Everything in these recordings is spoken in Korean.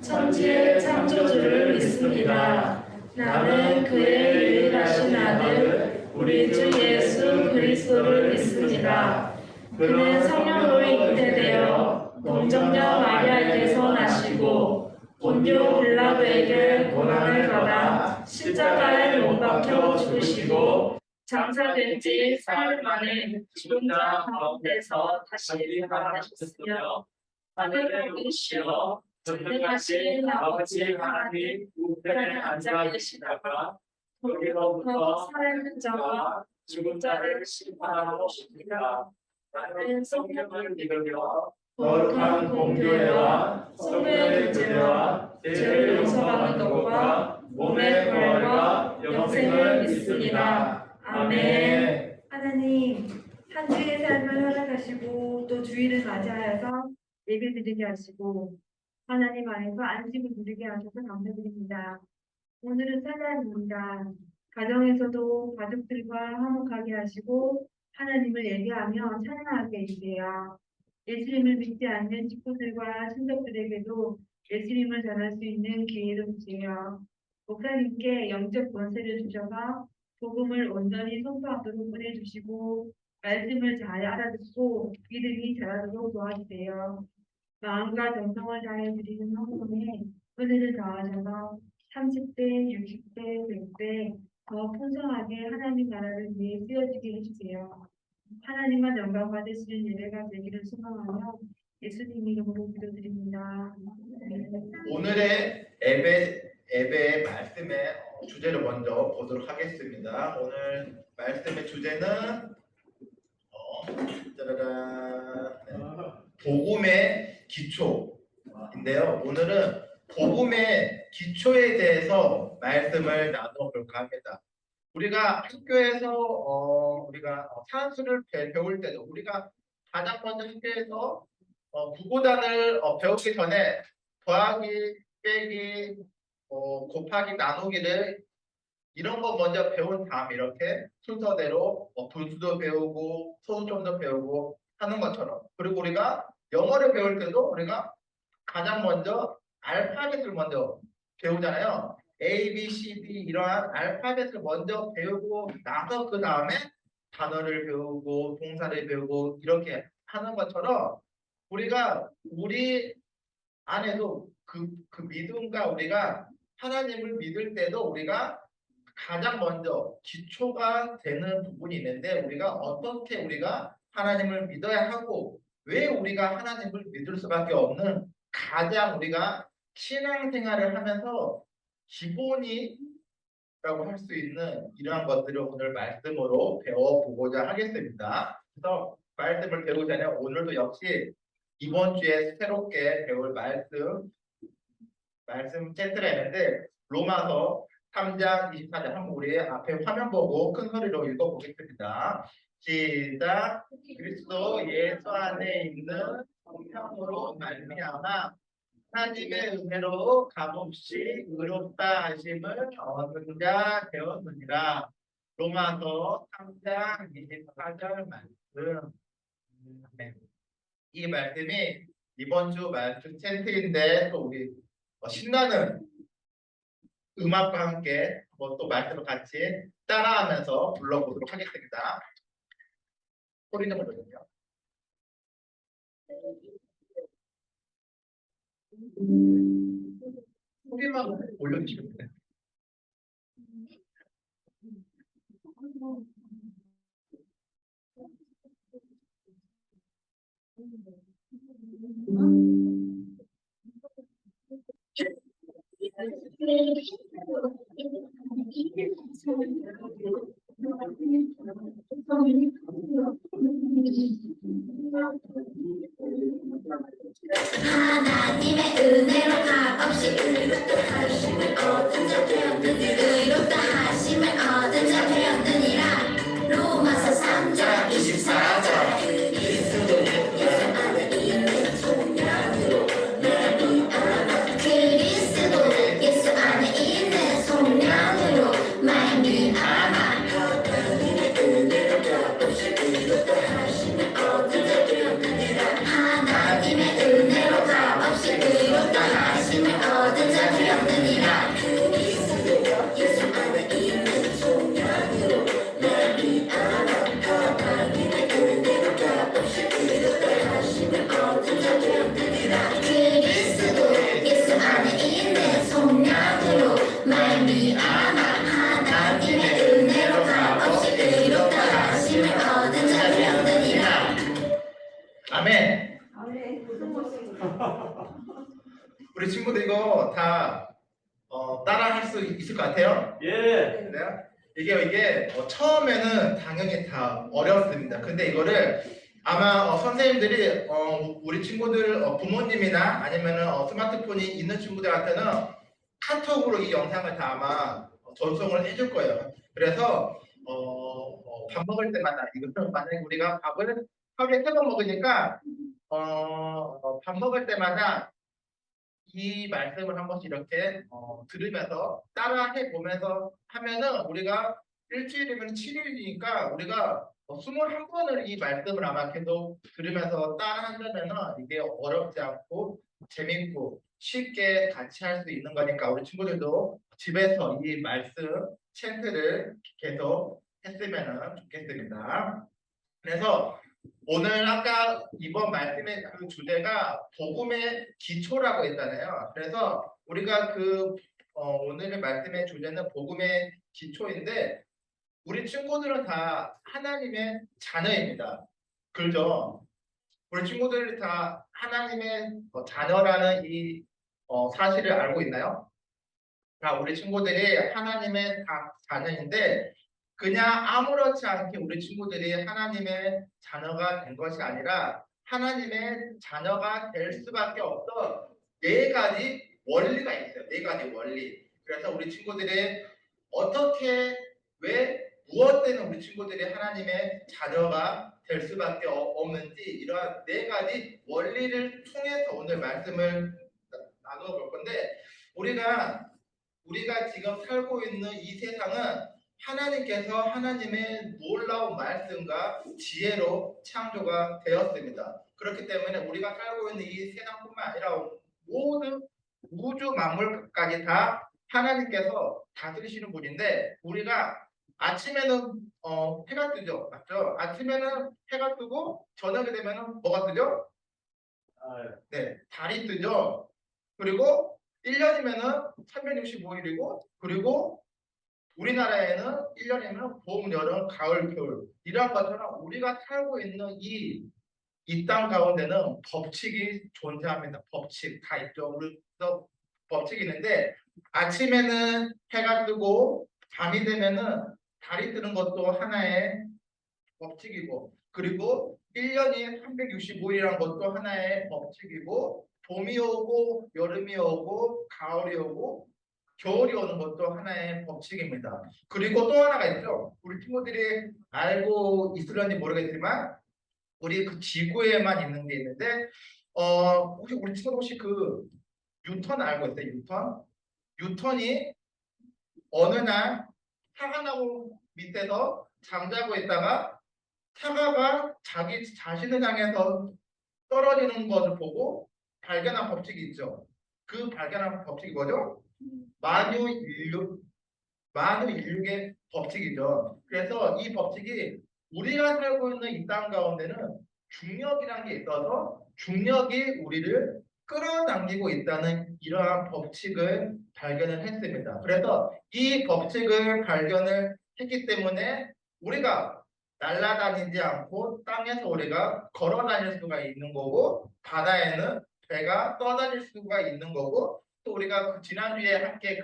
천지의 창조주를 믿습니다. 나는 그의 유일하신 아들 우리 주 예수 그리스도를 믿습니다. 그는 성령으로 잉태되어 동정녀 마리아에게서 나시고 본디오 빌라도에게 고난을 받아 십자가에 못 박혀 죽으시고 장사된 지 사흘 만에 죽은 자 가운데서 다시 살아나셨으며 하늘에 오르시어 전능하신 아버지 하나님 우편에 앉아 계시다가 거기로부터 살아있는 자와 죽은 자를 심판하러 오십니다. 나는 성령을 믿으며 거룩한 공교회와 성도의 교제와 죄를 용서받는 것과 몸의 부활과 영생을 믿습니다. 아멘. 하나님, 한 주의 삶을 허락하시고 또 주일을 맞이하여서 예배드리게 하시고 하나님 안에서 안식을 누리게 하셔서 감사드립니다. 오늘은 찬양입니다. 가정에서도 가족들과 화목하게 하시고 하나님을 예배하며 찬양하게 해주세요. 예수님을 믿지 않는 식구들과 친척들에게도 예수님을 전할 수 있는 기회를 주세요. 목사님께 영적 권세를 주셔서 복음을 온전히 선포하도록 보내주시고 말씀을 잘 알아듣고 믿음이 자라도록 도와주세요. 마음과 정성을 다해 드리는 헌금에 은혜를 더하셔서 30대, 60대, 100대 더 풍성하게 하나님 나라를 위해 쓰여지게 해주세요. 하나님만 영광 받으시는 예배가 되기를 소망하며 예수님 이름으로 기도드립니다. 오늘의 예배의 말씀의 주제를 먼저 보도록 하겠습니다. 오늘 말씀의 주제는 복음의 기초인데요. 오늘은 복음의 기초에 대해서 말씀을 나눠볼까 합니다. 우리가 학교에서 우리가 산수를 배울 때도 우리가 가장 먼저 학교에서 구구단을 배우기 전에 더하기, 빼기, 곱하기, 나누기를 이런 거 먼저 배운 다음 이렇게 순서대로 분수도 배우고 소수점도 배우고 하는 것처럼, 그리고 우리가 영어를 배울 때도 우리가 가장 먼저 알파벳을 먼저 배우잖아요. A, B, C, D 이러한 알파벳을 먼저 배우고 나서 그 다음에 단어를 배우고 동사를 배우고 이렇게 하는 것처럼 우리가 우리 안에도 그 믿음과 우리가 하나님을 믿을 때도 우리가 가장 먼저 기초가 되는 부분이 있는데, 우리가 어떻게 우리가 하나님을 믿어야 하고 왜 우리가 하나님을 믿을 수밖에 없는 가장 우리가 신앙생활을 하면서 기본이라고 할 수 있는 이러한 것들을 오늘 말씀으로 배워보고자 하겠습니다. 그래서 말씀을 배우기 전에 오늘도 역시 이번 주에 새롭게 배울 말씀 세트가 있는데 로마서 3장 24절 한번 우리 앞에 화면 보고 큰 소리로 읽어보겠습니다. 시작. 그리스도 예수 안에 있는 성령으로 말미암아 하나님의 은혜로 값없이 의롭다 하심을 얻은 자 되었느니라. 로마서 3장 24절 말씀. 이 말씀이 이번 주 말씀 센트인데 또 우리 신나는 음악과 함께 또 말씀을 같이 따라하면서 불러보도록 하겠습니다. 소리 좀 올려주세요. 소리만 올려주시면 돼요. 하나님의 은혜로 값없이 의롭다 하심을 얻은 자 되었느니라. 의롭다 하심을 얻은 자 되었느니라. 로마서 3장 24절. 그리스도 예수 안에 있는 속량으로 말미암아. 그리스도 예수 안에 있는 속량으로 말미암아. 하나님의 은혜로 값없이 의롭다 하심을 얻은 자 되었느니라. 얻은 자 되었느니라. 예수 안에 있는 소명으로 나를 알아가 하나님의 은혜로 값없이 의롭다 하심을 얻은 자 되었느니라. 그리스도 예수 안에 있는 속량으로 말미암아 하나님의 은혜로 값없이 의롭다 하심을 얻은 자 되었느니라. 아멘. 우리 친구들 이거 다 따라 할 수 있을 것 같아요? 예. 그래요? 이게 처음에는 당연히 다 어렵습니다. 근데 이거를 아마 선생님들이 우리 친구들 부모님이나 아니면은 스마트폰이 있는 친구들한테는 카톡으로 이 영상을 다 아마 전송을 해줄 거예요. 그래서 밥 먹을 때마다 이거는 만약에 우리가 밥을 하루에 3번 먹으니까 밥 먹을 때마다 이 말씀을 한 번씩 이렇게 들으면서 따라해 보면서 하면은 우리가 일주일이면 7일이니까 우리가 21번을 이 말씀을 아마 계속 들으면서 따라하려면은 이게 어렵지 않고 재밌고 쉽게 같이 할 수 있는 거니까 우리 친구들도 집에서 이 말씀 찬트를 계속 했으면 좋겠습니다. 그래서 오늘 아까 이번 말씀의 그 주제가 복음의 기초라고 했잖아요. 그래서 우리가 오늘의 말씀의 주제는 복음의 기초인데 우리 친구들은 다 하나님의 자녀입니다. 그렇죠? 우리 친구들이 다 하나님의 자녀라는 이 사실을 알고 있나요? 다 우리 친구들이 하나님의 다 자녀인데 그냥 아무렇지 않게 우리 친구들이 하나님의 자녀가 된 것이 아니라 하나님의 자녀가 될 수밖에 없던 4가지 원리가 있어요. 4가지 원리. 그래서 우리 친구들이 어떻게 무엇 때문에 우리 친구들이 하나님의 자녀가 될 수밖에 없는지 이러한 4가지 원리를 통해서 오늘 말씀을 나누어 볼 건데 우리가 지금 살고 있는 이 세상은 하나님께서 하나님의 놀라운 말씀과 지혜로 창조가 되었습니다. 그렇기 때문에 우리가 살고 있는 이 세상뿐만 아니라 모든 우주 만물까지 다 하나님께서 다스리시는 분인데 우리가 아침에는 해가 뜨죠. 맞죠? 아침에는 해가 뜨고 저녁이 되면은 뭐가 뜨죠? 네, 달이 뜨죠. 그리고 1년이면은 365일이고 그리고 우리나라에는 1년이면 봄, 여름, 가을, 겨울 이런 것처럼 우리가 살고 있는 이 땅 가운데는 법칙이 존재합니다. 법칙 다 있죠. 우리도 법칙이 있는데 아침에는 해가 뜨고 밤이 되면은 달이 뜨는 것도 하나의 법칙이고 그리고 1년이 365일이라는 것도 하나의 법칙이고 봄이 오고 여름이 오고 가을이 오고 겨울이 오는 것도 하나의 법칙입니다. 그리고 또 하나가 있죠. 우리 친구들이 알고 있을런지 모르겠지만 우리 그 지구에만 있는 게 있는데 혹시 우리 친구 혹시 그 뉴턴 알고 있어요? 뉴턴이 어느 날 사과나무 밑에서 잠자고 있다가 사과가 자기 자신을 향해서 떨어지는 것을 보고 발견한 법칙이 있죠. 그 발견한 법칙이 뭐죠? 만유인력의 법칙이죠. 그래서 이 법칙이 우리가 살고 있는 이 땅 가운데는 중력이라는 게 있어서 중력이 우리를 끌어당기고 있다는 이러한 법칙을 발견을 했습니다. 그래서 이 법칙을 발견을 했기 때문에 우리가 날아다니지 않고 땅에서 우리가 걸어 다닐 수가 있는 거고 바다에는 배가 떠다닐 수가 있는 거고 또 우리가 지난주에 함께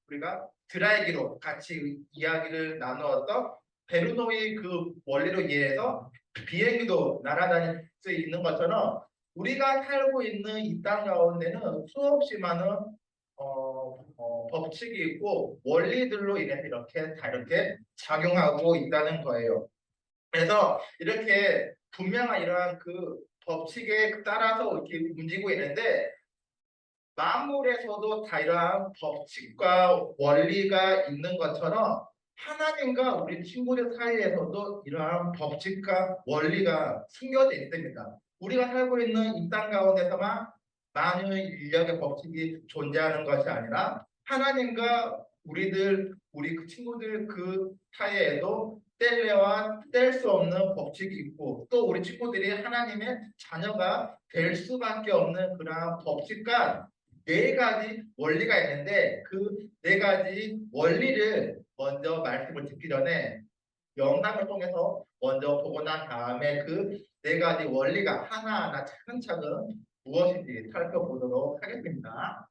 우리가 드라이기로 같이 이야기를 나누었던 베르노의 그 원리로 이해해서 비행기도 날아다닐 수 있는 것처럼 우리가 살고 있는 이 땅 가운데는 수없이 많은 법칙이 있고 원리들로 인해서 이렇게 작용하고 있다는 거예요. 그래서 이렇게 분명한 이러한 그 법칙에 따라서 이렇게 움직이고 있는데 만물에서도 다 이러한 법칙과 원리가 있는 것처럼 하나님과 우리 친구들 사이에서도 이러한 법칙과 원리가 숨겨져 있습니다. 우리가 살고 있는 이 땅 가운데서만 많은 인력의 법칙이 존재하는 것이 아니라 하나님과 우리 그 친구들 그 사이에도 뗄래야 뗄 수 없는 법칙이 있고 또 우리 친구들이 하나님의 자녀가 될 수밖에 없는 그러한 법칙과 네 가지 원리가 있는데 그 네 가지 원리를 먼저 말씀을 듣기 전에 영상을 통해서 먼저 보고 난 다음에 그 네 가지 원리가 하나하나 차근차근 무엇인지 살펴보도록 하겠습니다.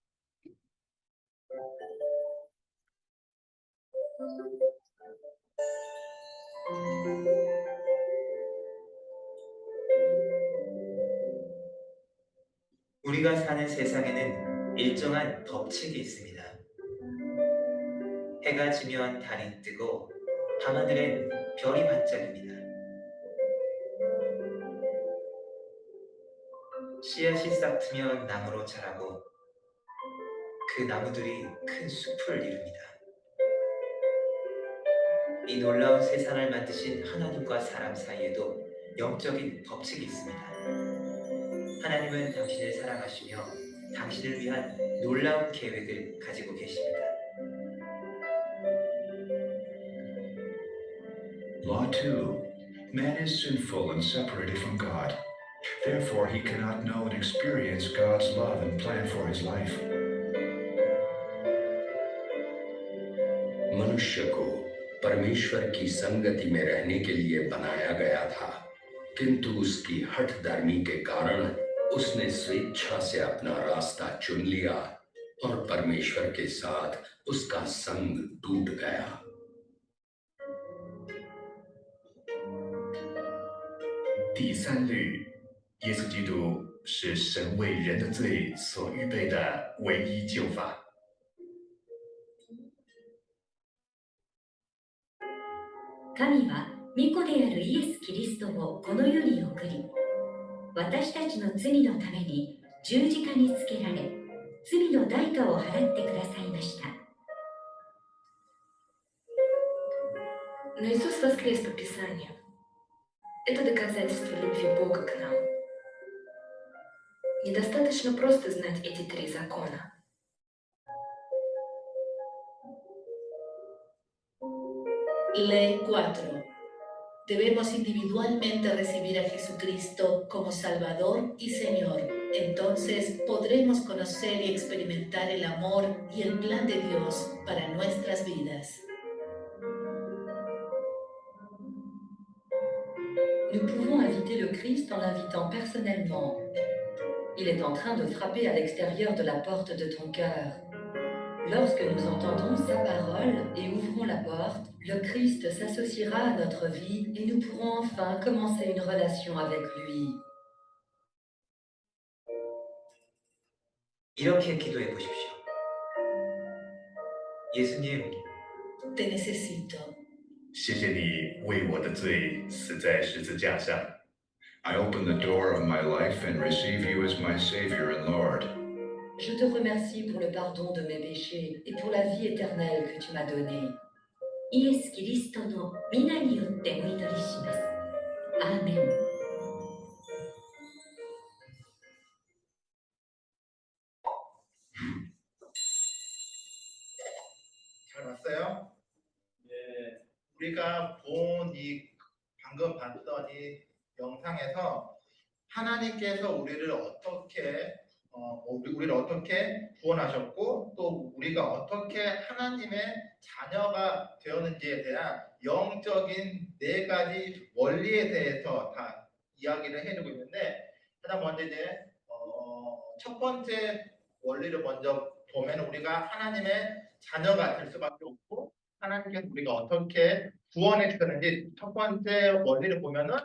우리가 사는 세상에는 일정한 법칙이 있습니다. 해가 지면 달이 뜨고 밤하늘엔 별이 반짝입니다. 씨앗이 싹 트면 나무로 자라고 그 나무들이 큰 숲을 이룹니다. 이 놀라운 세상을 만드신 하나님과 사람 사이에도 영적인 법칙이 있습니다. 하나님은 당신을 사랑하시며 당신을 위한 놀라운 계획을 가지고 계십니다. Law 2. Man is sinful and separated from God. Therefore, he cannot know and experience God's love and plan for his life. मनुष्य को परमेश्वर की संगति में रहने के लिए बनाया गया था, किंतु उसकी हठधर्मी के कारण उसने स्वेच्छा से अपना रास्ता चुन लिया और परमेश्वर के साथ उसका संग टूट गया। 第三律，耶稣基督是神为人的罪所预备的唯一救法。 神は御子であるイエス・キリストをこの世に送り、私たちの罪のために十字架につけられ、罪の代価を払ってくださいました。 Но Иисус воскрес по Писанию. Это доказательство любви Бога к нам. Недостаточно просто знать эти три закона. Ley 4. Debemos individualmente recibir a Jesucristo como Salvador y Señor. Entonces podremos conocer y experimentar el amor y el plan de Dios para nuestras vidas. Nous pouvons inviter le Christ en l'invitant personnellement. Il est en train de frapper à l'extérieur de la porte de ton cœur. Lorsque nous entendons sa parole et ouvrons la porte, le Christ s'associera à notre vie et nous pourrons enfin commencer une relation avec lui. 이렇게 기도해 보십시오. 예수님, Te necesito. 谢谢你为我的罪死在十字架上。I open the door of my life and receive you as my Savior and Lord. Je te remercie pour le pardon de mes péchés et pour la vie éternelle que tu m'as donnée. イエス・キリストの皆によってお祈りします。アーメン。 잘 봤어요? 예, 우리가 방금 봤던 이 영상에서 하나님께서 우리를 어떻게 구원하셨고 또 우리가 어떻게 하나님의 자녀가 되었는지에 대한 영적인 네 가지 원리에 대해서 다 이야기를 해주고 있는데 가장 먼저 이제 첫 번째 원리를 먼저 보면 우리가 하나님의 자녀가 될 수밖에 없고 하나님께서 우리가 어떻게 구원해 주셨는지 첫 번째 원리를 보면은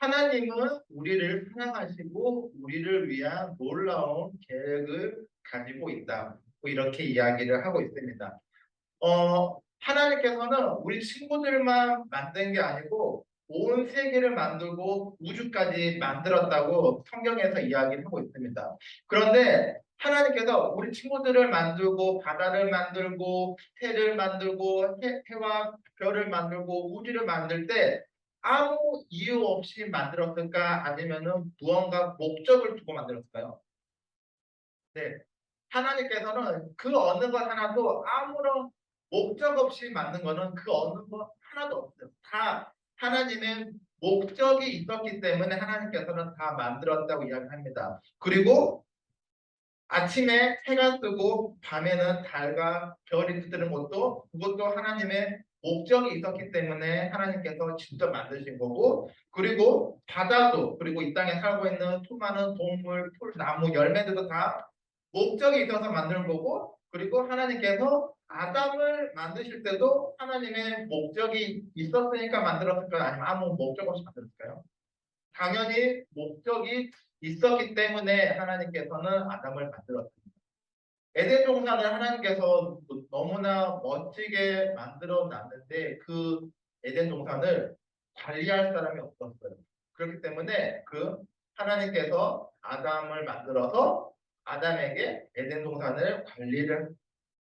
하나님은 우리를 사랑하시고 우리를 위한 놀라운 계획을 가지고 있다. 이렇게 이야기를 하고 있습니다. 하나님께서는 우리 친구들만 만든 게 아니고 온 세계를 만들고 우주까지 만들었다고 성경에서 이야기를 하고 있습니다. 그런데 하나님께서 우리 친구들을 만들고 바다를 만들고 새를 만들고 해와 별을 만들고 우주를 만들 때 아무 이유 없이 만들었을까? 아니면은 무언가 목적을 두고 만들었을까요? 네, 하나님께서는 그 어느 것 하나도 아무런 목적 없이 만든 거는 그 어느 것 하나도 없어요. 다 하나님의 목적이 있었기 때문에 하나님께서는 다 만들었다고 이야기합니다. 그리고 아침에 해가 뜨고 밤에는 달과 별이 뜨는 것도 그것도 하나님의 목적이 있었기 때문에 하나님께서 직접 만드신 거고, 그리고 바다도, 그리고 이 땅에 살고 있는 수많은 동물, 풀, 나무, 열매들도 다 목적이 있어서 만든 거고, 그리고 하나님께서 아담을 만드실 때도 하나님의 목적이 있었으니까 만들었을까요? 아니면 아무 목적 없이 만들었을까요? 당연히 목적이 있었기 때문에 하나님께서는 아담을 만들었습니다. 에덴 동산을 하나님께서 너무나 멋지게 만들어 놨는데 그 에덴 동산을 관리할 사람이 없었어요. 그렇기 때문에 그 하나님께서 아담을 만들어서 아담에게 에덴 동산을 관리를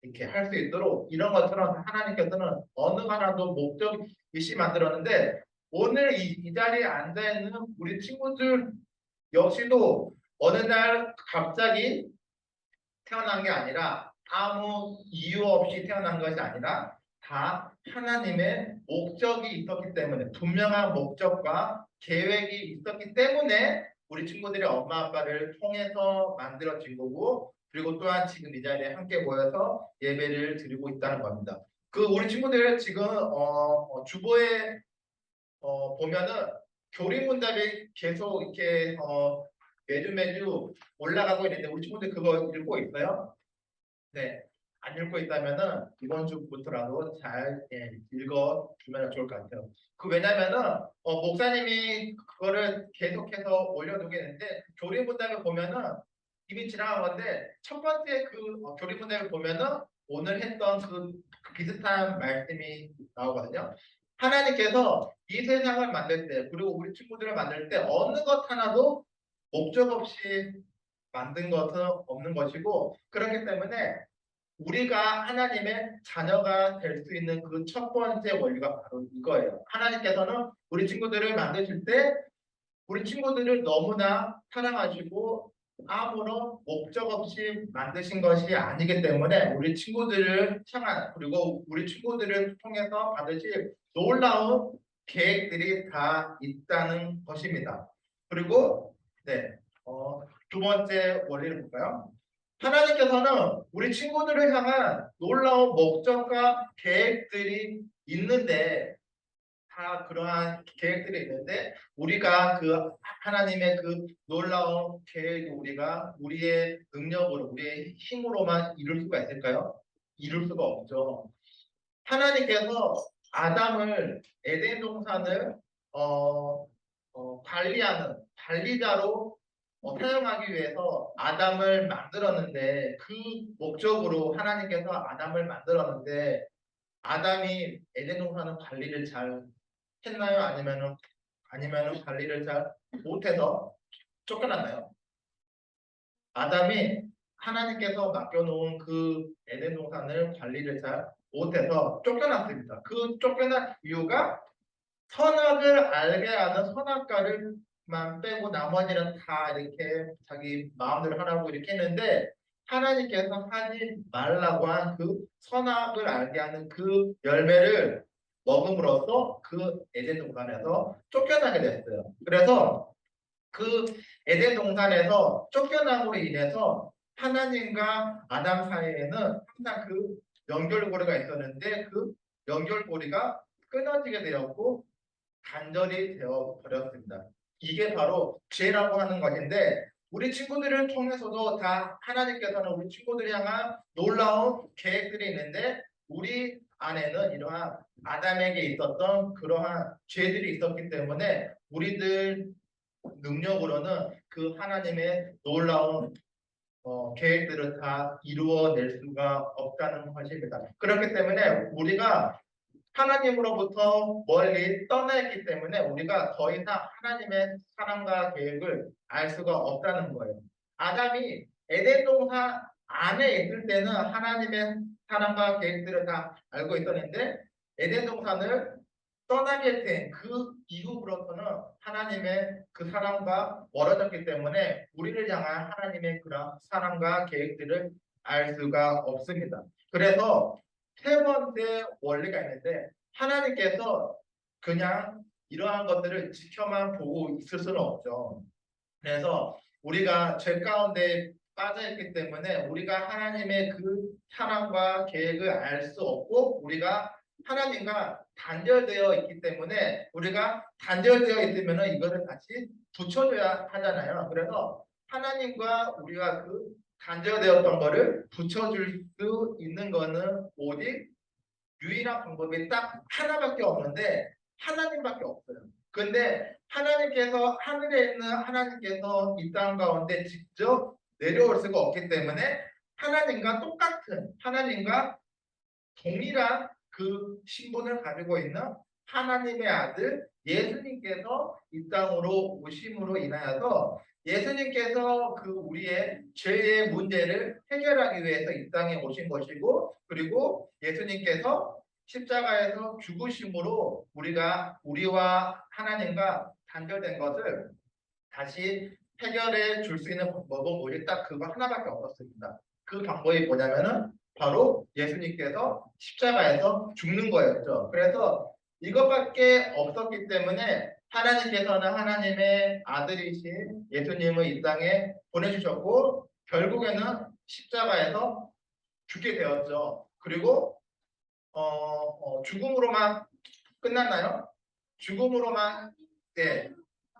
이렇게 할 수 있도록 이런 것처럼 하나님께서는 어느 하나도 목적 없이 만들었는데, 오늘 이 자리에 앉아 있는 우리 친구들 역시도 어느 날 갑자기 태어난 게 아니라 아무 이유 없이 태어난 것이 아니라 다 하나님의 목적이 있었기 때문에, 분명한 목적과 계획이 있었기 때문에 우리 친구들이 엄마 아빠를 통해서 만들어진 거고, 그리고 또한 지금 이 자리에 함께 모여서 예배를 드리고 있다는 겁니다. 그 우리 친구들 지금 주보에 보면은 교리문답이 계속 이렇게 매주 올라가고 있는데 우리 친구들 그거 읽고 있어요? 네, 안 읽고 있다면은 이번 주부터라도 잘 읽어주면 좋을 것 같아요. 왜냐면은 목사님이 그거를 계속해서 올려두겠는데 교리문답을 보면은 이미 지나간 건데 첫 번째 교리문답을 보면은 오늘 했던 그 비슷한 말씀이 나오거든요. 하나님께서 이 세상을 만들 때, 그리고 우리 친구들을 만들 때 어느 것 하나도 목적 없이 만든 것은 없는 것이고, 그렇기 때문에 우리가 하나님의 자녀가 될 수 있는 그 첫 번째 원리가 바로 이거예요. 하나님께서는 우리 친구들을 만드실 때 우리 친구들을 너무나 사랑하시고 아무런 목적 없이 만드신 것이 아니기 때문에 우리 친구들을 향한, 그리고 우리 친구들을 통해서 받으실 놀라운 계획들이 다 있다는 것입니다. 그리고 두 번째 원리를 볼까요? 하나님께서는 우리 친구들을 향한 놀라운 목적과 계획들이 있는데, 다 그러한 계획들이 있는데 우리가 그 하나님의 그 놀라운 계획을 우리가 우리의 능력으로, 우리의 힘으로만 이룰 수가 있을까요? 이룰 수가 없죠. 하나님께서 아담을 에덴 동산을 관리하는 관리자로 사용하기 위해서 아담을 만들었는데, 그 목적으로 하나님께서 아담을 만들었는데 아담이 에덴 동산은 관리를 잘 했나요? 아니면은 관리를 잘 못해서 쫓겨났나요? 아담이 하나님께서 맡겨놓은 그 에덴 동산을 관리를 잘 못해서 쫓겨났습니다. 그 쫓겨난 이유가 선악을 알게 하는 선악과를만 빼고 나머지는 다 이렇게 자기 마음대로 하라고 이렇게 했는데, 하나님께서 하지 말라고 한 그 선악을 알게 하는 그 열매를 먹음으로써 그 에덴 동산에서 쫓겨나게 됐어요. 그래서 그 에덴 동산에서 쫓겨남으로 인해서 하나님과 아담 사이에는 항상 그 연결고리가 있었는데 그 연결고리가 끊어지게 되었고 단절이 되어 버렸습니다. 이게 바로 죄라고 하는 것인데, 우리 친구들을 통해서도 다 하나님께서는 우리 친구들을 향한 놀라운 계획들이 있는데 우리 안에는 이러한 아담에게 있었던 그러한 죄들이 있었기 때문에 우리들 능력으로는 그 하나님의 놀라운 계획들을 다 이루어낼 수가 없다는 것입니다. 그렇기 때문에 우리가 하나님으로부터 멀리 떠나있기 때문에 우리가 더 이상 하나님의 사랑과 계획을 알 수가 없다는 거예요. 아담이 에덴 동산 안에 있을 때는 하나님의 사랑과 계획들을 다 알고 있었는데 에덴 동산을 떠나게 된 그 이후부터는 하나님의 그 사랑과 멀어졌기 때문에 우리를 향한 하나님의 그런 사랑과 계획들을 알 수가 없습니다. 그래서 세 번째 원리가 있는데 하나님께서 그냥 이러한 것들을 지켜만 보고 있을 수는 없죠. 그래서 우리가 죄 가운데 빠져 있기 때문에 우리가 하나님의 그 사랑과 계획을 알 수 없고 우리가 하나님과 단절되어 있기 때문에 우리가 단절되어 있으면 이것을 다시 붙여줘야 하잖아요. 그래서 하나님과 우리가 그 단절되었던 거를 붙여줄 수 있는 거는 오직 유일한 방법이 딱 하나밖에 없는데 하나님밖에 없어요. 근데 하나님께서 하늘에 있는 하나님께서 이 땅 가운데 직접 내려올 수가 없기 때문에 하나님과 똑같은 하나님과 동일한 그 신분을 가지고 있는 하나님의 아들 예수님께서 이 땅으로 오심으로 인하여서 예수님께서 그 우리의 죄의 문제를 해결하기 위해서 이 땅에 오신 것이고 그리고 예수님께서 십자가에서 죽으심으로 우리와 하나님과 단절된 것을 다시 해결해 줄 수 있는 방법은 오직 딱 그거 하나밖에 없었습니다. 그 방법이 뭐냐면은 바로 예수님께서 십자가에서 죽는 거였죠. 그래서 이것밖에 없었기 때문에 하나님께서는 하나님의 아들이신 예수님을 이 땅에 보내주셨고 결국에는 십자가에서 죽게 되었죠. 그리고 죽음으로만 끝났나요? 죽음으로만 네,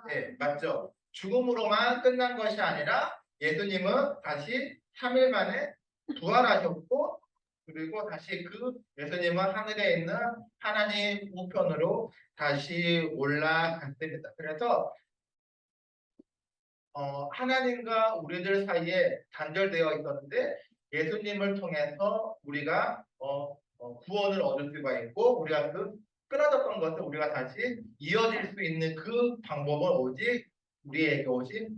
네, 맞죠. 죽음으로만 끝난 것이 아니라 예수님은 다시 3일 만에 부활하셨고 그리고 다시 그 예수님은 하늘에 있는 하나님 우편으로 다시 올라갔습니다. 그래서 하나님과 우리들 사이에 단절되어 있었는데 예수님을 통해서 우리가 구원을 얻을 수가 있고 우리가 그 끊어졌던 것을 우리가 다시 이어질 수 있는 그 방법은 오직 우리에게 오신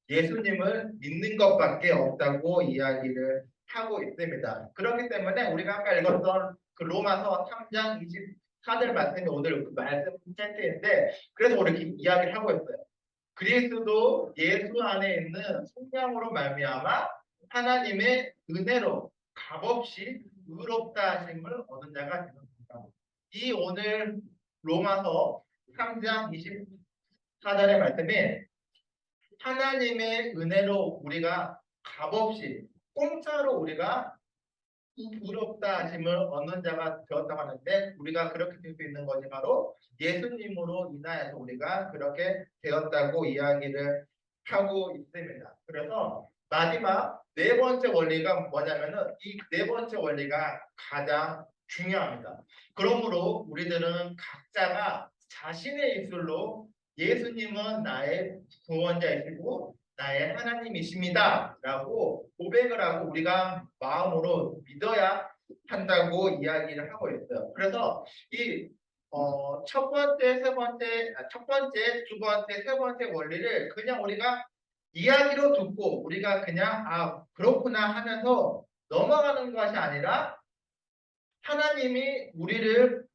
예수님을 믿는 것밖에 없다고 이야기를 하고 있습니다. 그렇기 때문에 우리가 아까 읽었던 그 로마서 3장 24절 말씀이 오늘 그 말씀 센트인데 그래서 우리 이렇게 이야기를 하고 있어요. 그리스도 예수 안에 있는 성령으로 말미암아 하나님의 은혜로 값없이 의롭다 하심을 얻은 자가 되었습니다. 이 오늘 로마서 3장 24절의 말씀이 하나님의 은혜로 우리가 값없이 공짜로 우리가 의롭다 하심을 얻는 자가 되었다고 하는데 우리가 그렇게 될 수 있는 것이 바로 예수님으로 인하여서 우리가 그렇게 되었다고 이야기를 하고 있습니다. 그래서 마지막 네 번째 원리가 뭐냐면은 이 네 번째 원리가 가장 중요합니다. 그러므로 우리들은 각자가 자신의 입술로 예수님은 나의 구원자이시고 나의 하나님이십니다 라고 고백을 하고 우리가 마음으로 믿어야 한다고 이야기를 하고 있어요. 그래서 이 첫 번째, 두 번째, 세 번째 원리를 그냥 우리가 이야기로 듣고 우리가 그냥 그렇구나 하면서 넘어가는 것이 아니라 하나님이 우리를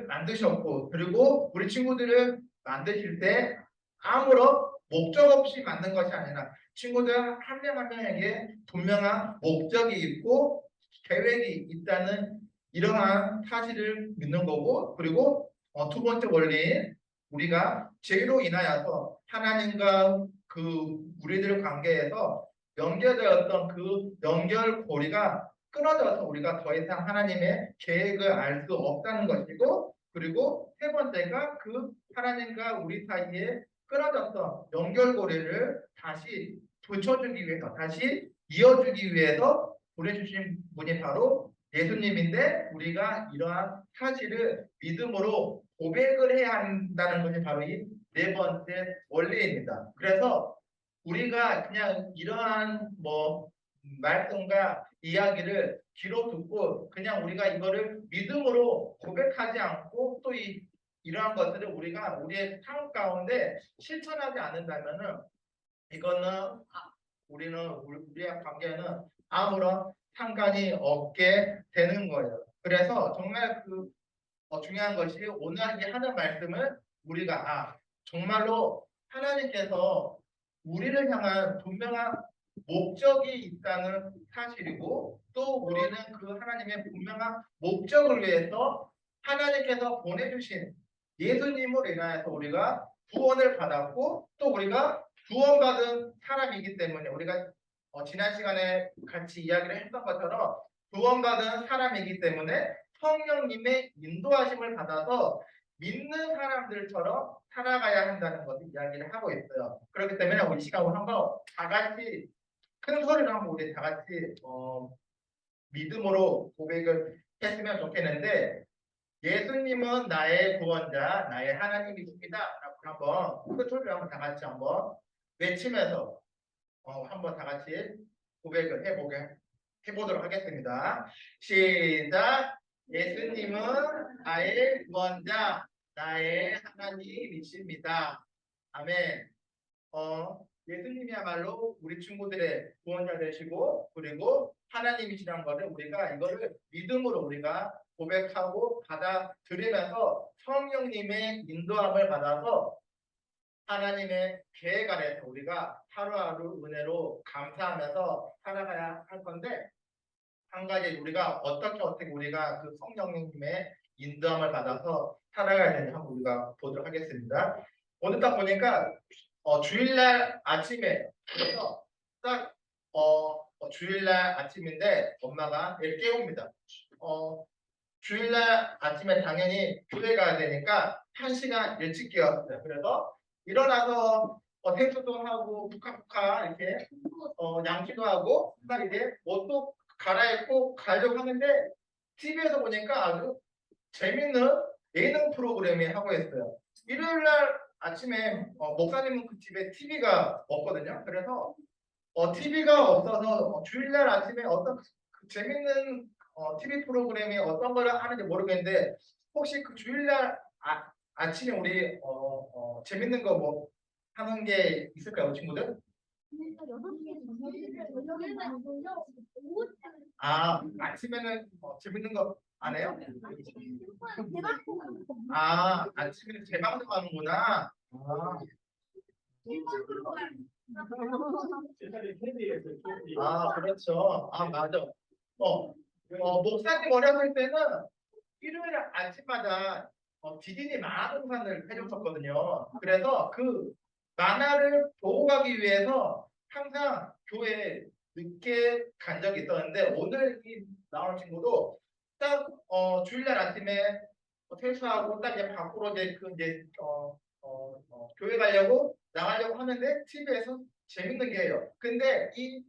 만드셨고 그리고 우리 친구들을 만드실 때 아무런 목적 없이 만든 것이 아니라 친구들 한 명 한 명에게 분명한 목적이 있고 계획이 있다는 이러한 사실을 믿는 거고 그리고 두 번째 원리인 우리가 죄로 인하여서 하나님과 그 우리들 관계에서 연결되었던 그 연결고리가 끊어져서 우리가 더 이상 하나님의 계획을 알 수 없다는 것이고 그리고 세 번째가 그 하나님과 우리 사이에 끊어졌던 연결고리를 다시 붙여주기 위해서 다시 이어주기 위해서 보내주신 분이 바로 예수님인데 우리가 이러한 사실을 믿음으로 고백을 해야 한다는 것이 바로 이 네 번째 원리입니다. 그래서 우리가 그냥 이러한 말씀과 이야기를 귀로 듣고 그냥 우리가 이거를 믿음으로 고백하지 않고 또 이러한 것들을 우리가 우리의 삶 가운데 실천하지 않는다면은 이거는 우리의 관계는 아무런 상관이 없게 되는 거예요. 그래서 정말 중요한 것이 오늘 하는 말씀을 우리가 정말로 하나님께서 우리를 향한 분명한 목적이 있다는 사실이고 또 우리는 그 하나님의 분명한 목적을 위해서 하나님께서 보내주신 예수님으로 인하여서 우리가 구원을 받았고 또 우리가 구원받은 사람이기 때문에 우리가 지난 시간에 같이 이야기를 했던 것처럼 구원받은 사람이기 때문에 성령님의 인도하심을 받아서 믿는 사람들처럼 살아가야 한다는 것을 이야기를 하고 있어요. 그렇기 때문에 우리 시간 한번 다 같이 큰 소리로 한번 우리 다 같이 믿음으로 고백을 했으면 좋겠는데 예수님은 나의 구원자, 나의 하나님이십니다. 라고 한번 큰 소리로 한번 다 같이 한번 외치면서 한번 다 같이 고백을 해보도록 하겠습니다. 시작! 예수님은 나의 구원자, 나의 하나님이십니다. 아멘. 예수님이야말로 우리 친구들의 구원자 되시고 그리고 하나님이시라는 것을 우리가 이거를 믿음으로 우리가 고백하고 받아들이면서 성령님의 인도함을 받아서 하나님의 계획 아래서 우리가 하루하루 은혜로 감사하면서 살아가야 할 건데 한 가지 우리가 어떻게 우리가 그 성령님의 인도함을 받아서 살아가야 되는지 한번 우리가 보도록 하겠습니다. 오늘 딱 보니까 주일날 아침에 그래서 딱 주일날 아침인데 엄마가 애를 깨웁니다. 주일날 아침에 당연히 교회 가야 되니까 1시간 일찍 깨웠어요. 그래서 일어나서 세수도 하고 푸카푸카 이렇게 양치도 하고 딱 이제 옷도 갈아입고 가려고 하는데 TV에서 보니까 아주 재밌는 예능 프로그램이 하고 있어요. 일요일날 아침에 목사님은 그 집에 TV가 없거든요. 그래서 TV가 없어서 주일날 아침에 어떤 재밌는 TV 프로그램이 어떤 걸 하는지 모르겠는데 혹시 그 주일날 아침에 우리 재밌는 거 뭐 하는 게 있을까요, 친구들? 아침에는 재밌는 거 안 해요? 아침에는 재방송 하는구나. 그렇죠. 맞아. 목사님 어렸을 때는 일요일 아침마다 디즈니 만화동산을 해줬었거든요. 그래서 그 만화를 보고 가기 위해서 항상 교회에 늦게 간 적이 있었는데 오늘 이 나온 친구도 딱 주일날 아침에 퇴소하고 딱 이제 밖으로 교회 가려고 나가려고 하는데 TV에서 재밌는 게요. 근데 이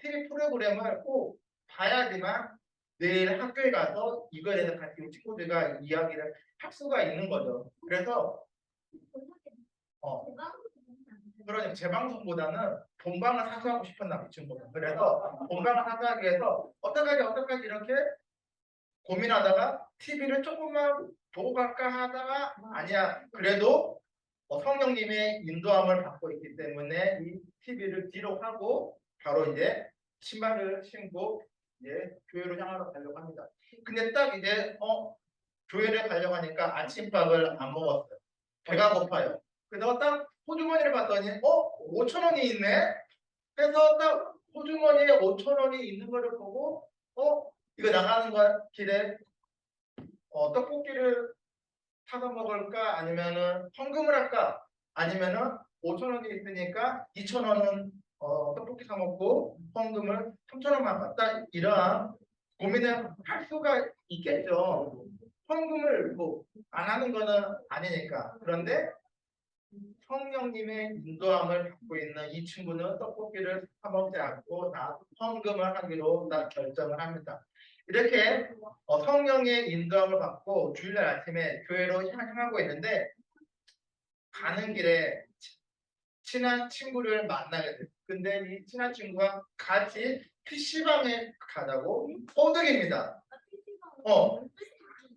TV 프로그램을 꼭 봐야지만 내일 학교에 가서 이거에 대해서 같이 친구들과 이야기를 할 수가 있는 거죠. 그래서 그러니 재방송보다는 본방을 사수하고 싶었나 이 친구는. 그래서 본방을 사수하기 위해서 어떡하지 이렇게 고민하다가 TV를 조금만 보고 갈까 하다가 아니야 그래도 성령님의 인도함을 받고 있기 때문에 이 TV를 뒤로 하고 바로 이제 신발을 신고 이제 교회로 향하러 가려고 합니다. 근데 딱 이제 교회를 가려고 하니까 아침밥을 안 먹었어요. 배가 고파요. 그래서 딱 호주머니를 봤더니 5,000원이 있네. 그래서 딱 호주머니에 5,000원이 있는 거를 보고 이거 나가는 길에 떡볶이를 사서 먹을까 아니면은 헌금을 할까 아니면은 5,000원이 있으니까 2,000원은 떡볶이 사 먹고 헌금을 3,000원만 갖다 이러한 고민을 할 수가 있겠죠. 헌금을 뭐 안 하는 거는 아니니까. 그런데 성령님의 인도함을 받고 있는 이 친구는 떡볶이를 사 먹지 않고 다 헌금을 하기로 다 결정을 합니다. 이렇게 성령의 인도함을 받고 주일날 아침에 교회로 향하고 있는데 가는 길에 친한 친구를 만나게 돼요. 근데 이 친한 친구가 같이 PC방에 가자고 호득입니다.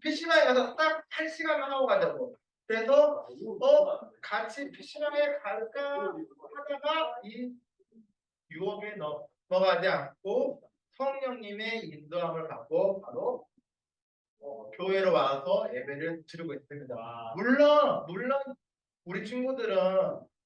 PC방에 가서 딱 1시간만 하고 가자고. 그래서 같이 PC방에 갈까 하다가 이 유혹에 넘어가지 않고 성령님의 인도함을 받고 바로 교회로 와서 예배를 드리고 있습니다. 와. 물론 우리 친구들은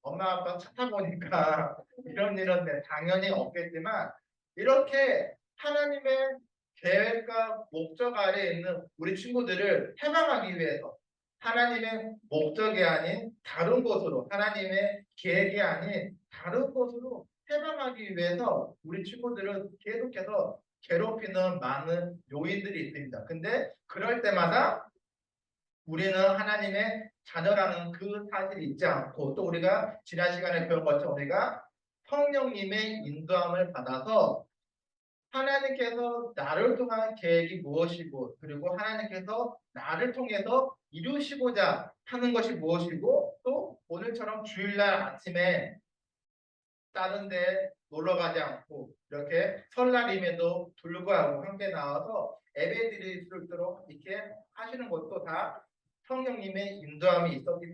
엄마 아빠 차 타고 오니까 이런 일은 당연히 없겠지만 이렇게 하나님의 계획과 목적 아래에 있는 우리 친구들을 해방하기 위해서 하나님의 목적이 아닌 다른 곳으로 하나님의 계획이 아닌 다른 곳으로 해방하기 위해서 우리 친구들은 계속해서 괴롭히는 많은 요인들이 있습니다. 근데 그럴 때마다 우리는 하나님의 자녀라는 그 사실이 있지 않고 또 우리가 지난 시간에 배운 것처럼 우리가 성령님의 인도함을 받아서 하나님께서 나를 통한 계획이 무엇이고 그리고 하나님께서 나를 통해서 이루시고자 하는 것이 무엇이고 또 오늘처럼 주일날 아침에 다른 데 놀러 가지 않고 이렇게 설날임에도 불구하고 함께 나와서 예배 드릴 수 있도록 이렇게 하시는 것도 다 성령님의 인도함이 있었기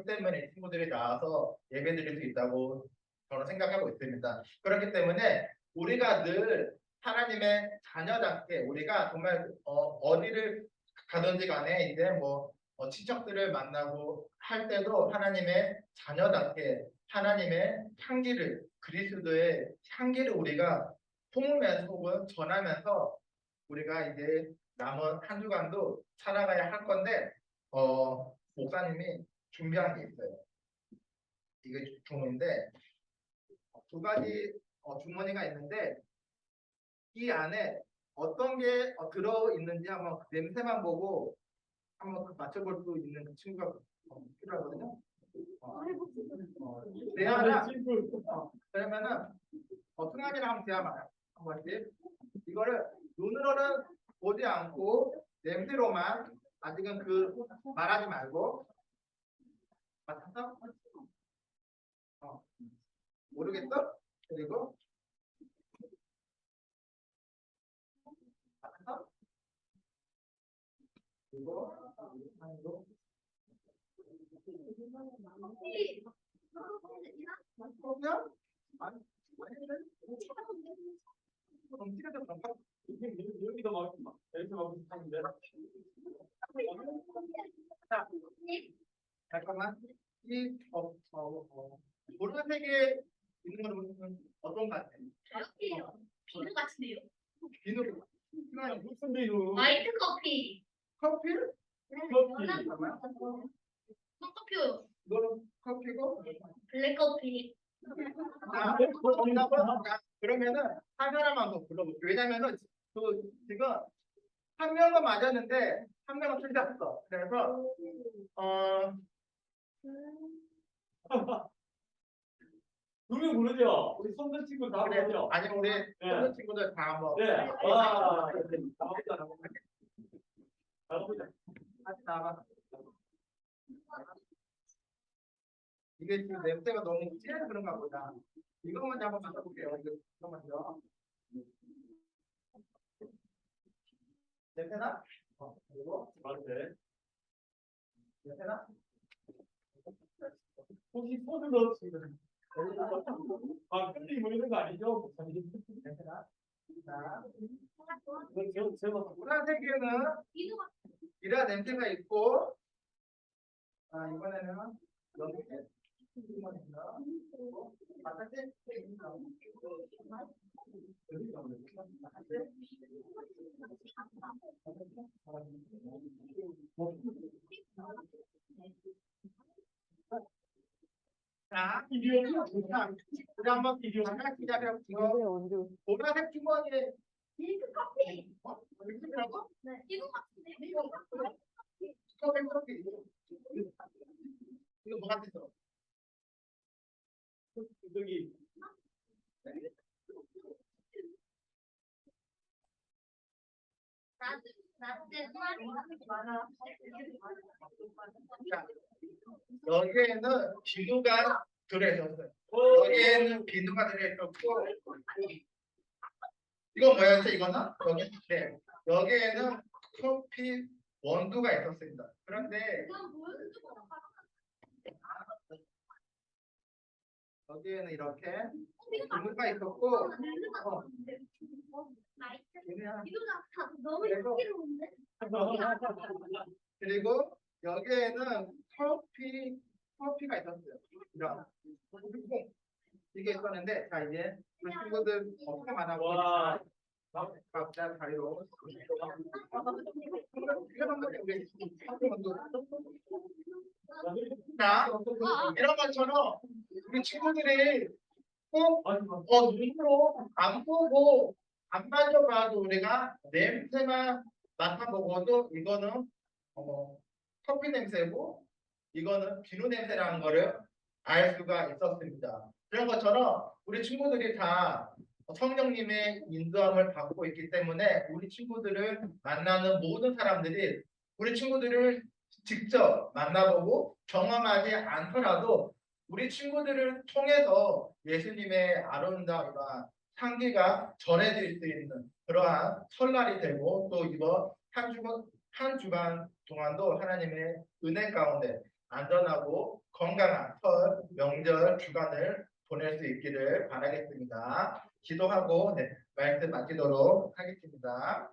때문에 친구들이 나와서 예배 드릴 수 있다고 저는 생각하고 있습니다. 그렇기 때문에 우리가 늘 하나님의 자녀답게 우리가 정말 어디를 가든지 간에 이제 친척들을 만나고 할 때도 하나님의 자녀답게 하나님의 향기를 그리스도의 향기를 우리가 품으면서 혹은 전하면서 우리가 이제 남은 한 주간도 살아가야 할 건데 목사님이 준비한 게 있어요. 이게 주문인데 두 가지 주머니가 있는데 이 안에 어떤 게 들어 있는지 한번 냄새만 보고 한번 맞춰볼 수 있는 그 친구가 필요하거든요. 대화나 그러면은 승환이랑 한번 대화 말아요. 한 번씩 이거를 눈으로는 보지 않고 냄새로만 아직은 말하지 말고 맞았어? 모르겠어? 그리고 맞았어? 그리고 아니고 그냥 아니 그럼 찍어서 그런가? 여기도 막 여기서 막 비슷한데. 자, 잠깐만 이 보라색에 있는 거는 어떤 것 같아? 비누 같은데요? 비누 무슨 비누? 화이트 커피. 커피? 잠깐만 커피요. 이거는 커피고 블랙 커피. 자, 그러면은 한 사람만 더 불러볼게요. 왜냐면은 지금 한 명은 맞았는데 한 명은 틀렸어. 그래서 두 명 부르죠? 우리 손들 친구 다 그래. 부르죠? 아니 우리 다른 친구들 다 한번 네. 나가보자. 나가보자. 같이 나가. 이게 지금 냄새가 너무 진해서 그런가 보다. 이거 먼저 한번 맡아볼게요. 이거 먼저. 냄새나? 그리고 맞네. 냄새나? 혹시 손을 넣었지? 끝이 보이는 거 아니죠? 냄새나? 자, 제가 노란색에는 이런 냄새가 있고, 이번에는 여기 주머니입니다. 바깥에 자, 우리 한번 잠깐 시작해볼게요. 이거 보라색 주머니에 밀크 커피. 이렇게라고? 네. 이거 같은데. 커피. 이거 뭐 같았어? 여기 자, 여기에는 비누가 들어있었어요. 여기에는 비누가 들어있었고, 이거 뭐였죠? 이거는 네, 여기에는 커피 원두가 있었습니다. 그런데 여기에는 이렇게 비누가 있었고, 너무 향기로운데? 그리고 여기에는 커피가 있었어요. 이런 콩 이게 있었는데 자 이제 우리 친구들 어떻게 만나고 와. 각자 자리로 자 이런 것처럼 우리 친구들이 꼭 눈으로 안 보고 안 만져봐도 우리가 냄새만 맡아보고도 이거는 커피 냄새고 이거는 비누 냄새라는 거를 알 수가 있었습니다. 그런 것처럼 우리 친구들이 다 성령님의 인도함을 받고 있기 때문에 우리 친구들을 만나는 모든 사람들이 우리 친구들을 직접 만나보고 경험하지 않더라도 우리 친구들을 통해서 예수님의 아름다움과 향기가 전해질 수 있는 그러한 설날이 되고 또 이번 한 주간 동안도 하나님의 은혜 가운데 안전하고 건강한 설 명절 주간을 보낼 수 있기를 바라겠습니다. 기도하고 말씀 마치도록 하겠습니다.